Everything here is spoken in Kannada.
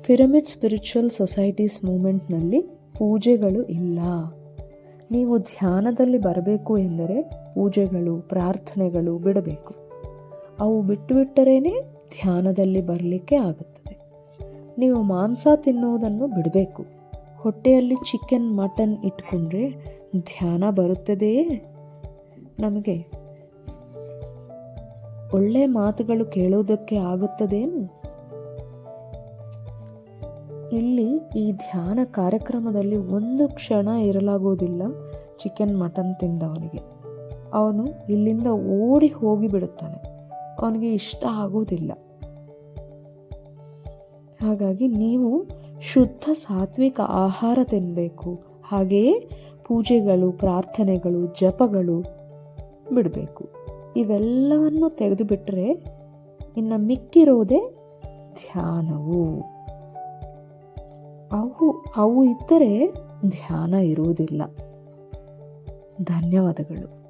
ಪಿರಮಿಡ್ ಸ್ಪಿರಿಚುವಲ್ ಸೊಸೈಟೀಸ್ ಮೂಮೆಂಟ್ನಲ್ಲಿ ಪೂಜೆಗಳು ಇಲ್ಲ. ನೀವು ಧ್ಯಾನದಲ್ಲಿ ಬರಬೇಕು ಎಂದರೆ ಪೂಜೆಗಳು, ಪ್ರಾರ್ಥನೆಗಳು ಬಿಡಬೇಕು. ಅವು ಬಿಟ್ಟರೆ ಧ್ಯಾನದಲ್ಲಿ ಬರಲಿಕ್ಕೆ ಆಗುತ್ತದೆ. ನೀವು ಮಾಂಸ ತಿನ್ನುವುದನ್ನು ಬಿಡಬೇಕು. ಹೊಟ್ಟೆಯಲ್ಲಿ ಚಿಕನ್, ಮಟನ್ ಇಟ್ಕೊಂಡ್ರೆ ಧ್ಯಾನ ಬರುತ್ತದೆಯೇ? ನಮಗೆ ಒಳ್ಳೆ ಮಾತುಗಳು ಕೇಳುವುದಕ್ಕೆ ಆಗುತ್ತದೇನು? ಇಲ್ಲಿ ಈ ಧ್ಯಾನ ಕಾರ್ಯಕ್ರಮದಲ್ಲಿ ಒಂದು ಕ್ಷಣ ಇರಲಾಗುವುದಿಲ್ಲ. ಚಿಕನ್, ಮಟನ್ ತಿಂದವನಿಗೆ ಅವನು ಇಲ್ಲಿಂದ ಓಡಿ ಹೋಗಿಬಿಡುತ್ತಾನೆ. ಅವನಿಗೆ ಇಷ್ಟ ಆಗುವುದಿಲ್ಲ. ಹಾಗಾಗಿ ನೀವು ಶುದ್ಧ ಸಾತ್ವಿಕ ಆಹಾರ ತಿನ್ನಬೇಕು. ಹಾಗೆಯೇ ಪೂಜೆಗಳು, ಪ್ರಾರ್ಥನೆಗಳು, ಜಪಗಳು ಬಿಡಬೇಕು. ಇವೆಲ್ಲವನ್ನು ತೆಗೆದುಬಿಟ್ಟರೆ ಇನ್ನು ಮಿಕ್ಕಿರೋದೇ ಧ್ಯಾನವು. ಅವು ಇದ್ದರೆ ಧ್ಯಾನ ಇರುವುದಿಲ್ಲ. ಧನ್ಯವಾದಗಳು.